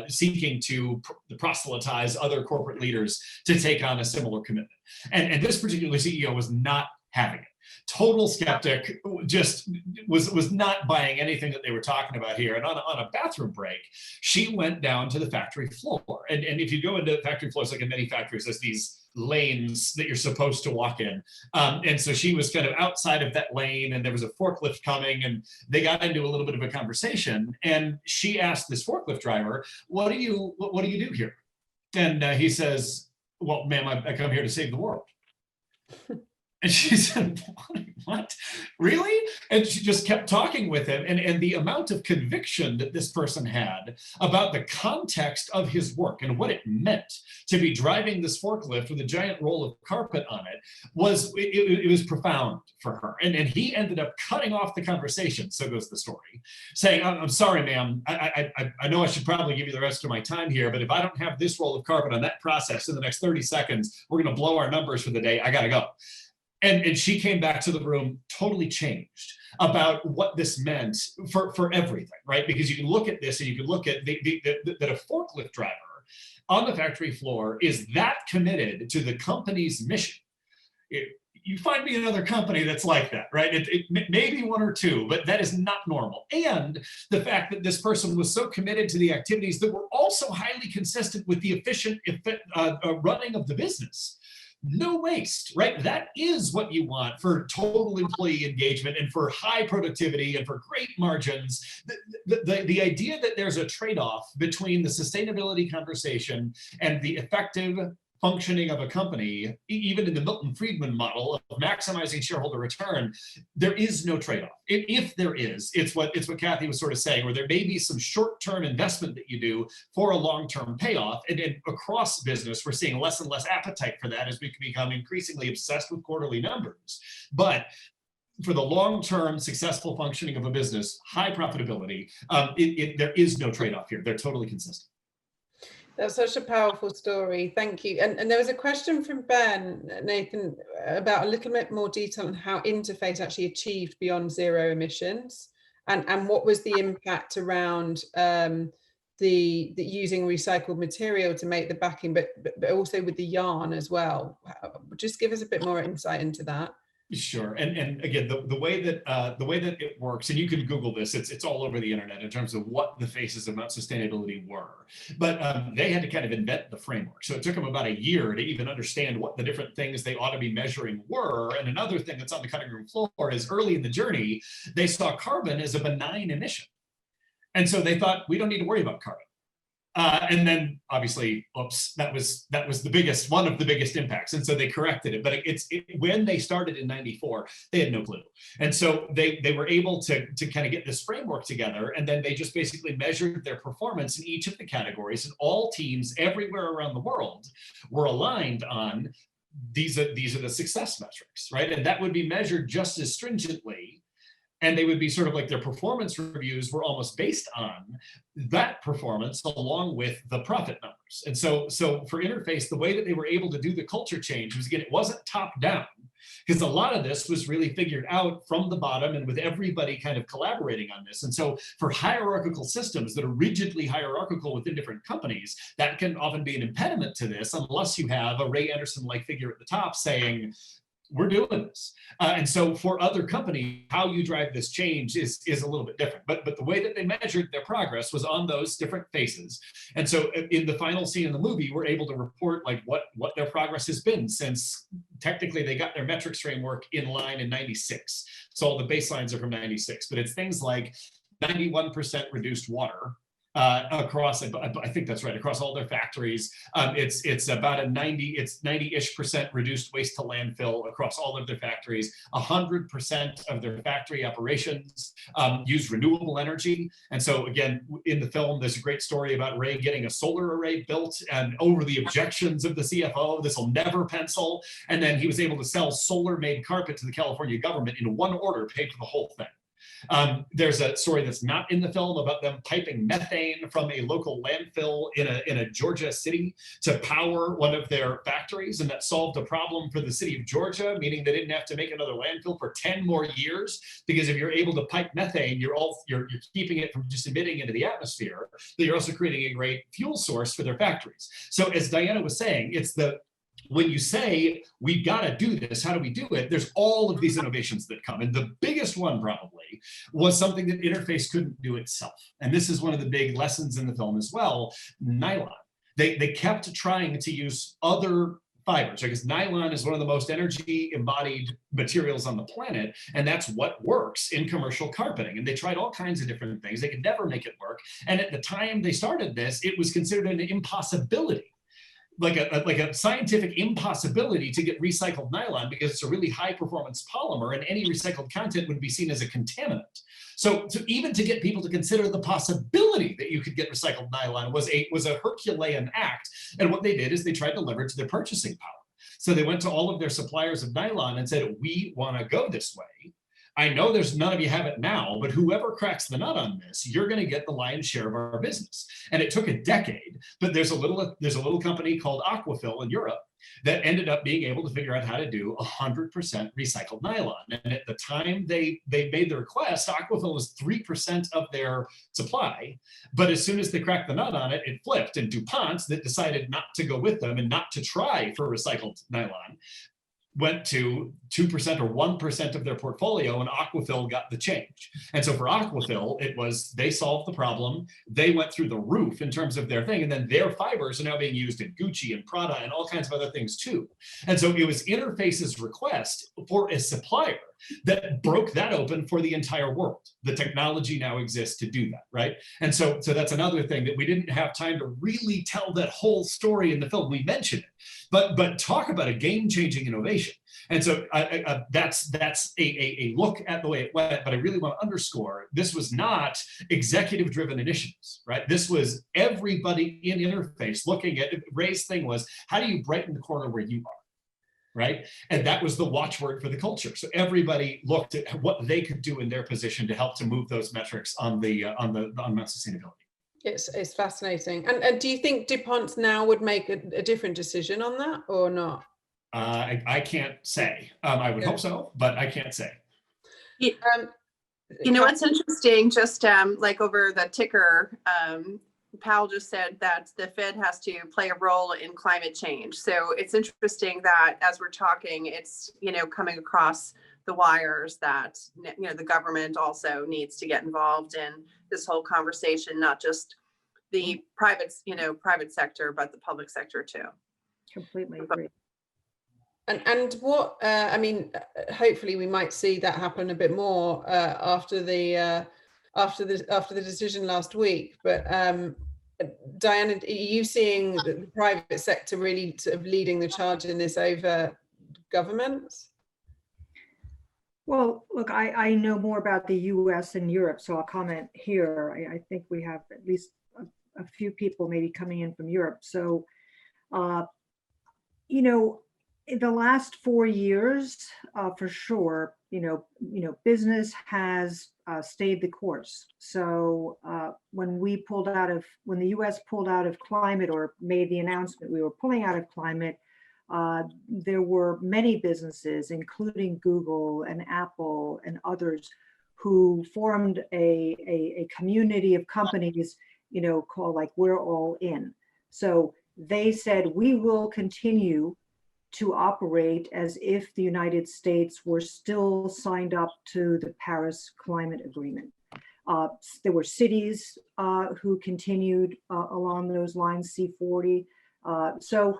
[SPEAKER 2] seeking to proselytize other corporate leaders to take on a similar commitment. And this particular CEO was not having it. Total skeptic, just was not buying anything that they were talking about here. And on a bathroom break, she went down to the factory floor. And if you go into factory floors, like in many factories, there's these lanes that you're supposed to walk in. And so she was kind of outside of that lane, and there was a forklift coming, and they got into a little bit of a conversation. And she asked this forklift driver, what do you do here? And he says, well, ma'am, I come here to save the world. And she said, what? Really? And she just kept talking with him. And the amount of conviction that this person had about the context of his work and what it meant to be driving this forklift with a giant roll of carpet on it was profound for her. And he ended up cutting off the conversation, so goes the story, saying, I'm sorry, ma'am, I know I should probably give you the rest of my time here, but if I don't have this roll of carpet on that process in the next 30 seconds, we're going to blow our numbers for the day. I got to go. And she came back to the room totally changed about what this meant for everything, right? Because you can look at this and you can look at that a forklift driver on the factory floor is that committed to the company's mission. You find me another company that's like that, right? It may be one or two, but that is not normal. And the fact that this person was so committed to the activities that were also highly consistent with the efficient running of the business. No waste, right? That is what you want for total employee engagement and for high productivity and for great margins. The idea that there's a trade-off between the sustainability conversation and the effective functioning of a company, even in the Milton Friedman model of maximizing shareholder return, there is no trade-off. If there is, it's what Kathy was sort of saying, where there may be some short-term investment that you do for a long-term payoff. And across business, we're seeing less and less appetite for that as we become increasingly obsessed with quarterly numbers. But for the long-term successful functioning of a business, high profitability, there is no trade-off here. They're totally consistent.
[SPEAKER 1] That's such a powerful story. Thank you. And there was a question from Ben, Nathan, about a little bit more detail on how Interface actually achieved beyond zero emissions and what was the impact around the using recycled material to make the backing, but also with the yarn as well. Just give us a bit more insight into that.
[SPEAKER 2] Sure, and again, the way that it works, and you can Google this, it's all over the internet in terms of what the faces of Mount Sustainability were. But they had to kind of invent the framework, so it took them about a year to even understand what the different things they ought to be measuring were. And another thing that's on the cutting room floor is early in the journey, they saw carbon as a benign emission, and so they thought we don't need to worry about carbon. And then obviously, oops, that was one of the biggest impacts. And so they corrected it. But when they started in '94, they had no clue. And so they were able to kind of get this framework together. And then they just basically measured their performance in each of the categories. And all teams everywhere around the world were aligned on these are the success metrics, right? And that would be measured just as stringently. And they would be sort of like their performance reviews were almost based on that performance along with the profit numbers. And so for Interface, the way that they were able to do the culture change was, again, it wasn't top down, because a lot of this was really figured out from the bottom and with everybody kind of collaborating on this. And so for hierarchical systems that are rigidly hierarchical within different companies, that can often be an impediment to this unless you have a Ray Anderson-like figure at the top saying, we're doing this. And so for other companies, how you drive this change is a little bit different. But the way that they measured their progress was on those different faces. And so in the final scene in the movie, we're able to report like what their progress has been since technically they got their metrics framework in line in '96. So all the baselines are from '96, but it's things like 91% reduced water across, I think that's right, across all their factories. It's about 90-ish% reduced waste to landfill across all of their factories. 100% of their factory operations use renewable energy. And so again, in the film, there's a great story about Ray getting a solar array built, and over the objections of the CFO, this will never pencil. And then he was able to sell solar-made carpet to the California government in one order, paid for the whole thing. There's a story that's not in the film about them piping methane from a local landfill in a Georgia city to power one of their factories, and that solved a problem for the city of Georgia, meaning they didn't have to make another landfill for 10 more years, because if you're able to pipe methane, you're keeping it from just emitting into the atmosphere, but you're also creating a great fuel source for their factories. So as Diana was saying, when you say, we've got to do this, how do we do it? There's all of these innovations that come. And the biggest one probably was something that Interface couldn't do itself. And this is one of the big lessons in the film as well, nylon. They kept trying to use other fibers, because nylon is one of the most energy embodied materials on the planet. And that's what works in commercial carpeting. And they tried all kinds of different things. They could never make it work. And at the time they started this, it was considered an impossibility. Like a scientific impossibility to get recycled nylon, because it's a really high performance polymer and any recycled content would be seen as a contaminant. So even to get people to consider the possibility that you could get recycled nylon was a Herculean act. And what they did is they tried to leverage their purchasing power. So they went to all of their suppliers of nylon and said, we want to go this way. I know there's none of you have it now, but whoever cracks the nut on this, you're going to get the lion's share of our business. And it took a decade, but there's a little company called Aquafil in Europe that ended up being able to figure out how to do 100% recycled nylon. And at the time they made the request, Aquafil was 3% of their supply. But as soon as they cracked the nut on it, it flipped. And DuPont, that decided not to go with them and not to try for recycled nylon, went to 2% or 1% of their portfolio, and Aquafil got the change. And so for Aquafil, it was, they solved the problem. They went through the roof in terms of their thing. And then their fibers are now being used in Gucci and Prada and all kinds of other things too. And so it was Interface's request for a supplier that broke that open for the entire world. The technology now exists to do that, right? And so that's another thing that we didn't have time to really tell that whole story in the film. We mentioned it, but talk about a game-changing innovation. And so that's a look at the way it went, but I really want to underscore, this was not executive-driven initiatives, right? This was everybody in Interface looking at, Ray's thing was, how do you brighten the corner where you are? Right? And that was the watchword for the culture. So everybody looked at what they could do in their position to help to move those metrics on Mount Sustainability.
[SPEAKER 1] It's fascinating. And do you think DuPont now would make a different decision on that or not?
[SPEAKER 2] I can't say. I would hope so, but I can't say.
[SPEAKER 4] You know what's interesting, just like over the ticker Powell just said that the Fed has to play a role in climate change. So it's interesting that as we're talking, it's, coming across the wires that, the government also needs to get involved in this whole conversation, not just the private sector, but the public sector too.
[SPEAKER 3] Completely agree.
[SPEAKER 1] And what hopefully we might see that happen a bit more after the decision last week. But Diana, are you seeing the private sector really sort of leading the charge in this over governments?
[SPEAKER 3] Well, look, I know more about the US and Europe, so I'll comment here. I think we have at least a few people maybe coming in from Europe. So, in the last 4 years, for sure, business has stayed the course. So when the US pulled out of climate or made the announcement we were pulling out of climate, there were many businesses, including Google and Apple and others, who formed a community of companies, called like We're All In. So they said, we will continue to operate as if the United States were still signed up to the Paris Climate Agreement. There were cities who continued along those lines, C40. So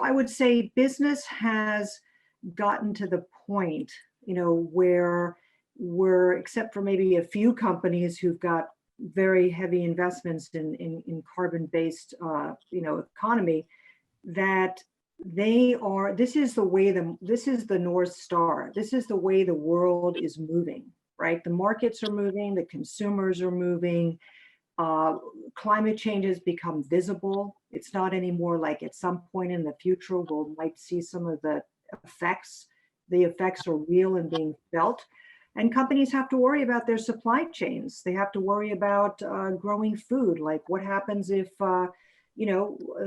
[SPEAKER 3] I would say business has gotten to the point, where except for maybe a few companies who've got very heavy investments in carbon-based, economy, that this is the North Star. This is the way the world is moving, right? The markets are moving, the consumers are moving, climate change has become visible. It's not anymore like at some point in the future, we'll might see some of the effects. The effects are real and being felt. And companies have to worry about their supply chains. They have to worry about growing food. Like what happens if,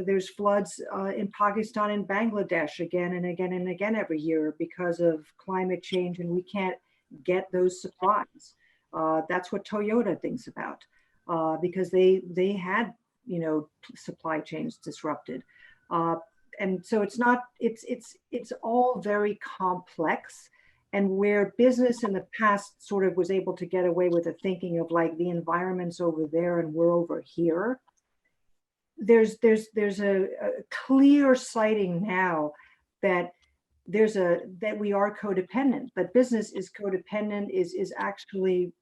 [SPEAKER 3] there's floods in Pakistan and Bangladesh again and again and again every year because of climate change, and we can't get those supplies. That's what Toyota thinks about because they had, supply chains disrupted. And so it's all very complex. And where business in the past sort of was able to get away with the thinking of like the environment's over there and we're over here, there's a clear sighting now that that we are codependent, that business is codependent, is actually,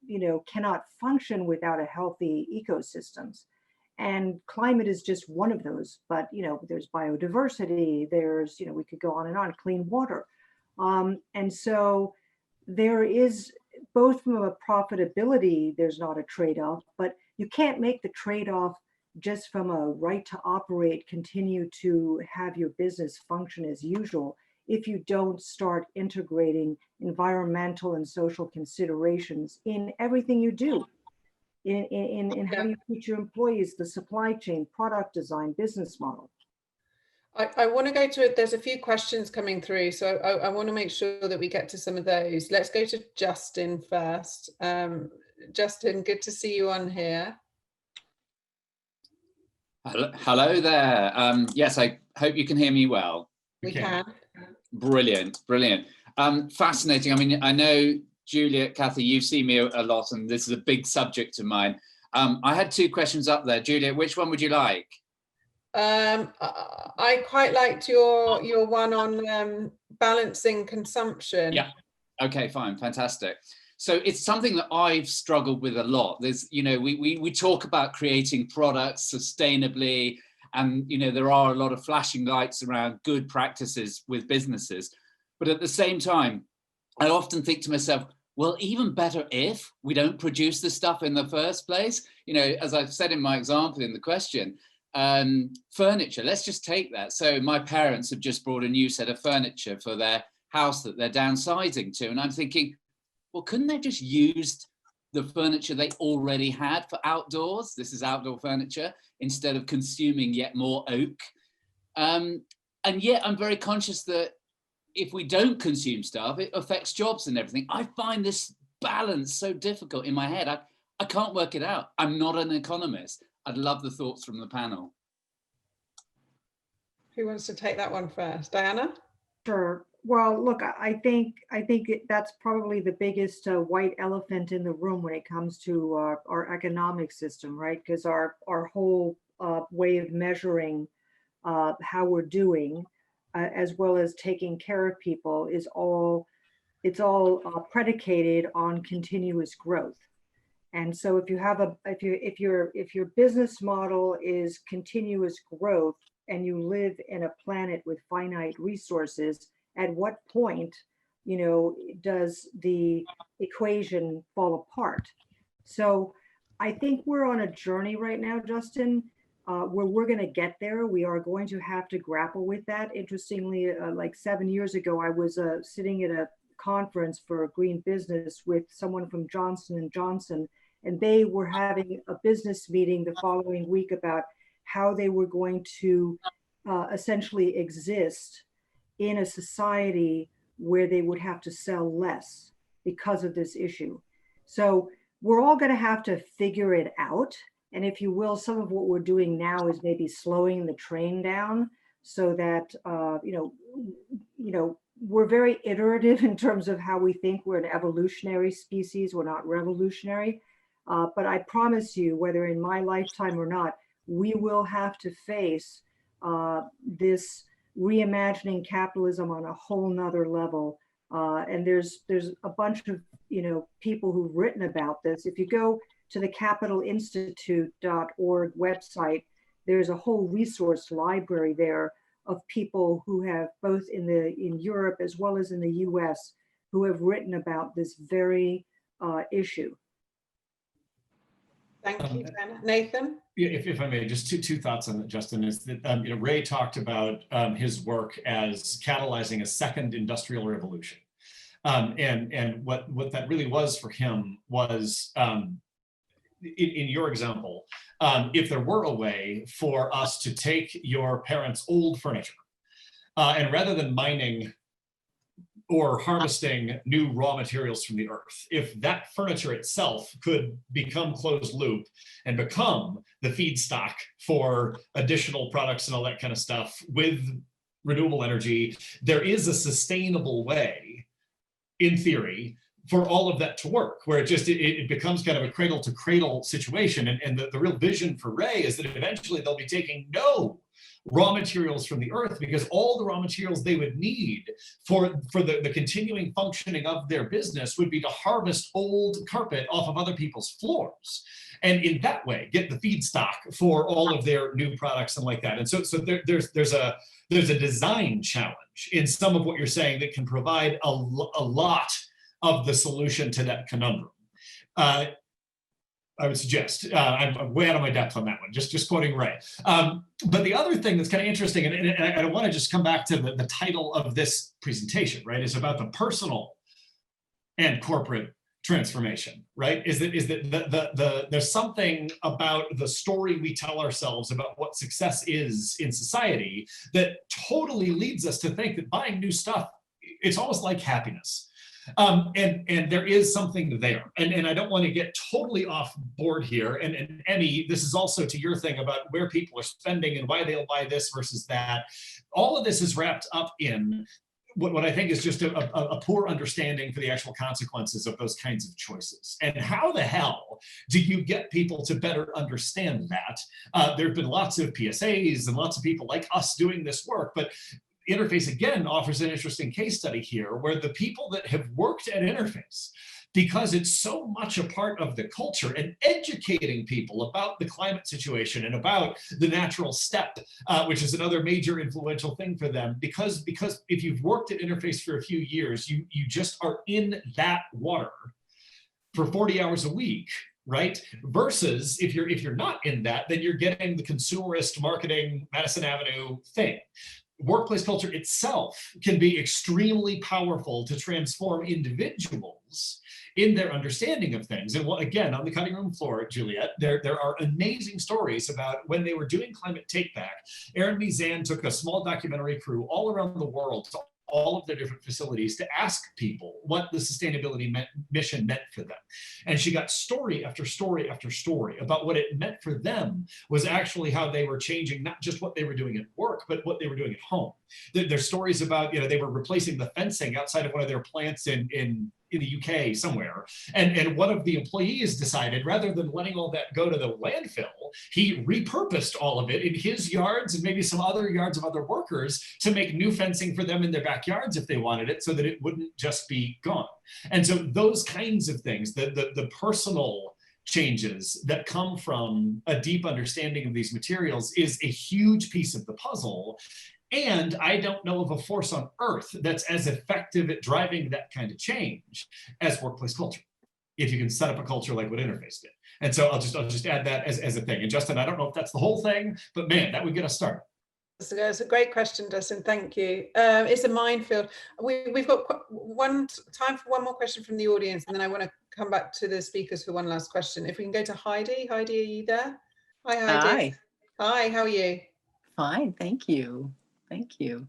[SPEAKER 3] cannot function without a healthy ecosystems. And climate is just one of those, but, there's biodiversity, there's, we could go on and on, clean water. And so there is, both from a profitability, there's not a trade-off, but you can't make the trade-off just from a right to operate, continue to have your business function as usual, if you don't start integrating environmental and social considerations in everything you do, in how you treat your employees, the supply chain, product design, business model.
[SPEAKER 1] I want to go to it. There's a few questions coming through, so I want to make sure that we get to some of those. Let's go to Justin first. Justin, good to see you on here.
[SPEAKER 11] Hello there. Yes, I hope you can hear me well.
[SPEAKER 1] We can.
[SPEAKER 11] Brilliant, brilliant. Fascinating. I mean, I know, Juliet, Kathy, you've seen me a lot, and this is a big subject of mine. I had two questions up there. Juliet, which one would you like?
[SPEAKER 1] I quite liked your one on balancing consumption.
[SPEAKER 11] Yeah. Okay, fine, fantastic. So it's something that I've struggled with a lot. There's, we talk about creating products sustainably, and there are a lot of flashing lights around good practices with businesses. But at the same time, I often think to myself, well, even better if we don't produce the stuff in the first place. As I've said in my example in the question, furniture, let's just take that. So my parents have just bought a new set of furniture for their house that they're downsizing to. And I'm thinking, well, couldn't they just use the furniture they already had for outdoors? This is outdoor furniture, instead of consuming yet more oak. And yet I'm very conscious that if we don't consume stuff, it affects jobs and everything. I find this balance so difficult in my head. I can't work it out. I'm not an economist. I'd love the thoughts from the panel.
[SPEAKER 1] Who wants to take that one first? Diana?
[SPEAKER 3] Sure. Well, look, I think that's probably the biggest white elephant in the room when it comes to our economic system, right? Because our whole way of measuring how we're doing, as well as taking care of people, is all predicated on continuous growth. And so if you have if your business model is continuous growth and you live in a planet with finite resources, at what point, does the equation fall apart? So I think we're on a journey right now, Justin, where we're going to get there. We are going to have to grapple with that. Interestingly, like 7 years ago, I was sitting at a conference for green business with someone from Johnson & Johnson, and they were having a business meeting the following week about how they were going to essentially exist in a society where they would have to sell less because of this issue. So we're all going to have to figure it out. And if you will, some of what we're doing now is maybe slowing the train down so that, we're very iterative in terms of how we think. We're an evolutionary species. We're not revolutionary. But I promise you, whether in my lifetime or not, we will have to face this reimagining capitalism on a whole nother level. And there's a bunch of people who've written about this. If you go to the capitalinstitute.org website, there's a whole resource library there of people who have, both in Europe as well as in the US, who have written about this very issue.
[SPEAKER 1] Thank you, Ben. Nathan?
[SPEAKER 2] Yeah, if I may, just two thoughts on that, Justin, is that Ray talked about his work as catalyzing a second industrial revolution. And what that really was for him was, in your example, if there were a way for us to take your parents' old furniture, and rather than mining or harvesting new raw materials from the earth, if that furniture itself could become closed loop and become the feedstock for additional products and all that kind of stuff with renewable energy, there is a sustainable way, in theory, for all of that to work, where it becomes kind of a cradle to cradle situation. And the real vision for Ray is that eventually they'll be taking no raw materials from the earth, because all the raw materials they would need for the continuing functioning of their business would be to harvest old carpet off of other people's floors, and in that way get the feedstock for all of their new products and like that. And so there's a design challenge in some of what you're saying that can provide a lot of the solution to that conundrum. I would suggest. I'm way out of my depth on that one, just quoting Ray. But the other thing that's kind of interesting, and I want to just come back to the title of this presentation, right, is about the personal and corporate transformation, right? Is that there's something about the story we tell ourselves about what success is in society that totally leads us to think that buying new stuff, it's almost like happiness. And there is something there. And I don't want to get totally off board here. And Emmy, this is also to your thing about where people are spending and why they'll buy this versus that. All of this is wrapped up in what I think is just a poor understanding for the actual consequences of those kinds of choices. And how the hell do you get people to better understand that? There have been lots of PSAs and lots of people like us doing this work, but Interface again offers an interesting case study here, where the people that have worked at Interface, because it's so much a part of the culture and educating people about the climate situation and about the natural step, which is another major influential thing for them, because if you've worked at Interface for a few years, you just are in that water for 40 hours a week, right? Versus if you're not in that, then you're getting the consumerist marketing Madison Avenue thing. Workplace culture itself can be extremely powerful to transform individuals in their understanding of things. And again, on the cutting room floor, Juliet, there are amazing stories about when they were doing Climate Take Back. Aaron Mizan took a small documentary crew all around the world to all of their different facilities to ask people what the sustainability mission meant for them. And she got story after story after story about what it meant for them was actually how they were changing not just what they were doing at work, but what they were doing at home. There's stories about, they were replacing the fencing outside of one of their plants in the UK somewhere. And one of the employees decided, rather than letting all that go to the landfill, he repurposed all of it in his yards and maybe some other yards of other workers to make new fencing for them in their backyards if they wanted it, so that it wouldn't just be gone. And so those kinds of things, the personal changes that come from a deep understanding of these materials is a huge piece of the puzzle. And I don't know of a force on earth that's as effective at driving that kind of change as workplace culture, if you can set up a culture like what Interface did. And so I'll just add that as a thing. And Justin, I don't know if that's the whole thing, but man, that would get us started.
[SPEAKER 1] It's a great question, Justin. Thank you. It's a minefield. We've got time for one more question from the audience, and then I want to come back to the speakers for one last question. If we can go to Heidi. Heidi, are you there? Hi, Heidi. Hi, how are you?
[SPEAKER 12] Fine, thank you. Thank you.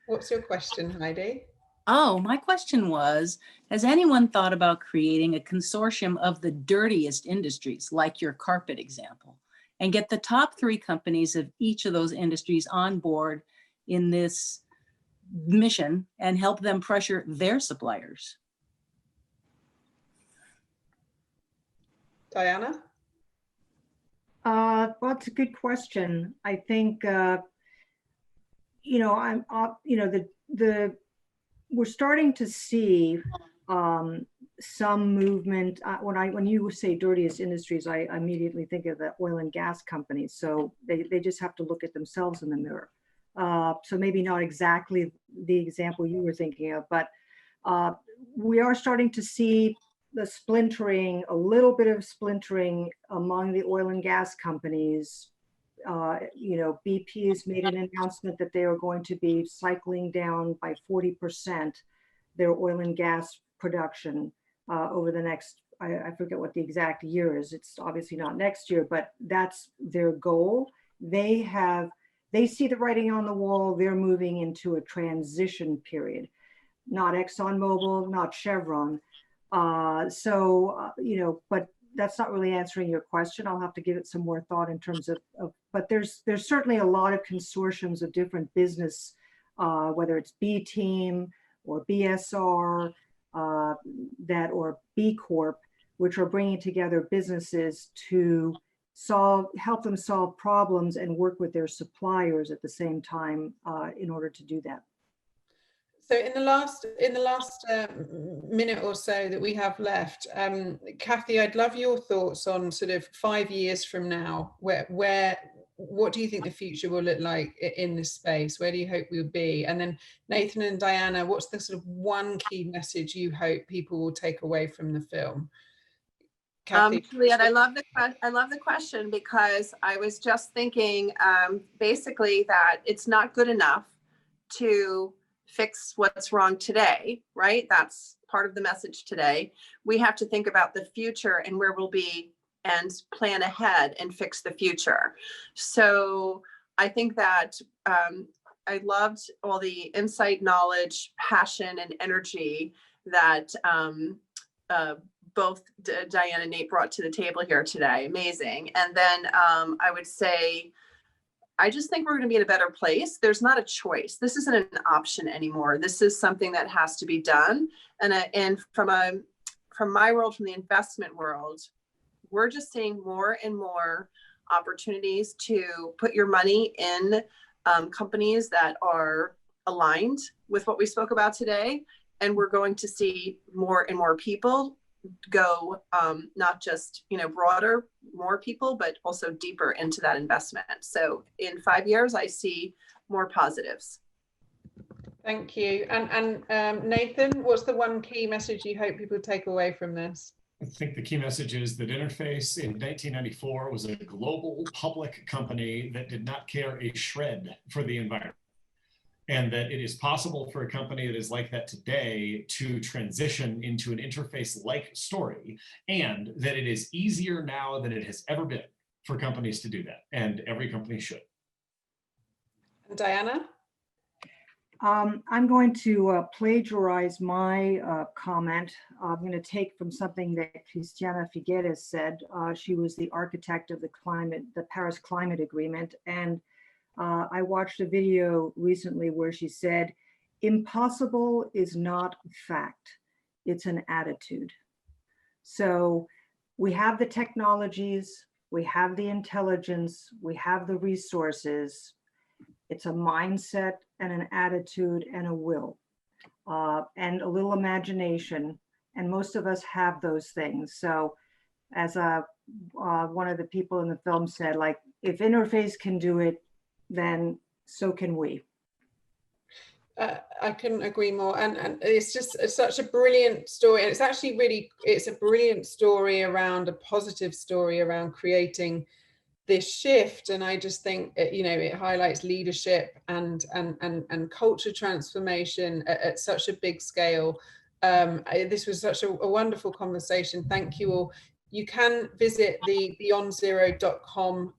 [SPEAKER 1] What's your question, Heidi?
[SPEAKER 12] Oh, my question was, has anyone thought about creating a consortium of the dirtiest industries, like your carpet example, and get the top 3 companies of each of those industries on board in this mission and help them pressure their suppliers?
[SPEAKER 1] Diana?
[SPEAKER 3] Well, it's a good question. I think, we're starting to see some movement. When you say dirtiest industries, I immediately think of the oil and gas companies. So they just have to look at themselves in the mirror. So maybe not exactly the example you were thinking of, but we are starting to see the splintering, a little bit of splintering among the oil and gas companies. BP has made an announcement that they are going to be cycling down by 40% their oil and gas production over the next, I forget what the exact year is. It's obviously not next year, but that's their goal. They see the writing on the wall. They're moving into a transition period. Not ExxonMobil, not Chevron. But that's not really answering your question. I'll have to give it some more thought in terms of but there's certainly a lot of consortiums of different business, whether it's B Team or BSR, or B Corp, which are bringing together businesses to help them solve problems and work with their suppliers at the same time in order to do that.
[SPEAKER 1] So in the last minute or so that we have left, Kathy, I'd love your thoughts on sort of 5 years from now. What do you think the future will look like in this space? Where do you hope we'll be? And then Nathan and Diana, what's the sort of one key message you hope people will take away from the film? Kathy?
[SPEAKER 4] Juliet, I love the question, because I was just thinking basically that it's not good enough to fix what's wrong today, right? That's part of the message today. We have to think about the future and where we'll be and plan ahead and fix the future. So I think that I loved all the insight, knowledge, passion, and energy that both Diane and Nate brought to the table here today. Amazing. And then I would say, I just think we're going to be in a better place. There's not a choice. This isn't an option anymore. This is something that has to be done. And from my world, from the investment world, we're just seeing more and more opportunities to put your money in companies that are aligned with what we spoke about today. And we're going to see more and more people go not just broader, more people, but also deeper into that investment. So in 5 years, I see more positives.
[SPEAKER 1] Thank you. And Nathan, what's the one key message you hope people take away from this?
[SPEAKER 2] I think the key message is that Interface in 1994 was a global public company that did not care a shred for the environment. And that it is possible for a company that is like that today to transition into an Interface-like story, and that it is easier now than it has ever been for companies to do that, and every company should.
[SPEAKER 1] And Diana?
[SPEAKER 3] I'm going to plagiarize my comment. I'm going to take from something that Cristiana Figueres said. She was the architect of the Paris Climate Agreement. And I watched a video recently where she said, impossible is not a fact, it's an attitude. So we have the technologies, we have the intelligence, we have the resources. It's a mindset and an attitude and a will and a little imagination. And most of us have those things. So as one of the people in the film said, like, if Interface can do it, then so can we.
[SPEAKER 1] I couldn't agree more, and it's such a brilliant story, and it's a brilliant story around a positive story around creating this shift. And I just think it highlights leadership and culture transformation at such a big scale. This was such a wonderful conversation. Thank you all. You can visit the beyondzero.com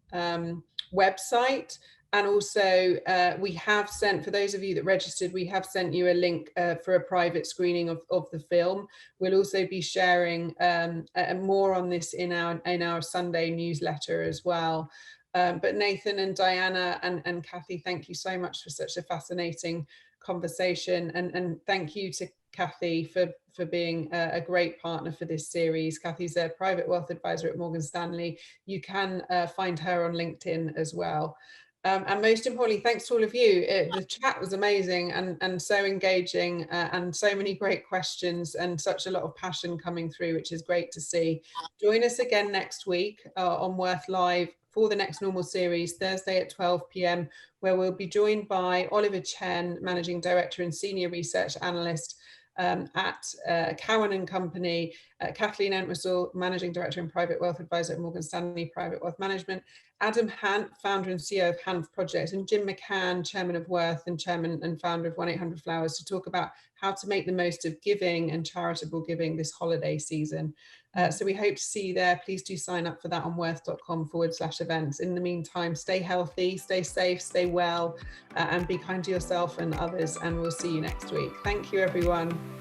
[SPEAKER 1] website. And also we have sent, for those of you that registered, we have sent you a link for a private screening of the film. We'll also be sharing more on this in our Sunday newsletter as well. But Nathan and Diana and Kathy, thank you so much for such a fascinating conversation. And thank you to Kathy for being a great partner for this series. Kathy's a private wealth advisor at Morgan Stanley. You can find her on LinkedIn as well. And most importantly, thanks to all of you. The chat was amazing and so engaging and so many great questions and such a lot of passion coming through, which is great to see. Join us again next week on Worth Live for the Next Normal series, Thursday at 12 p.m, where we'll be joined by Oliver Chen, Managing Director and Senior Research Analyst at Cowan & Company, Kathleen Entwistle, Managing Director and Private Wealth Advisor at Morgan Stanley Private Wealth Management, Adam Hant, Founder and CEO of Hanf Project, and Jim McCann, Chairman of Worth and Chairman and Founder of 1-800-Flowers, to talk about how to make the most of giving and charitable giving this holiday season. So we hope to see you there. Please do sign up for that on worth.com/events. In the meantime, stay healthy, stay safe, stay well, and be kind to yourself and others. And we'll see you next week. Thank you, everyone.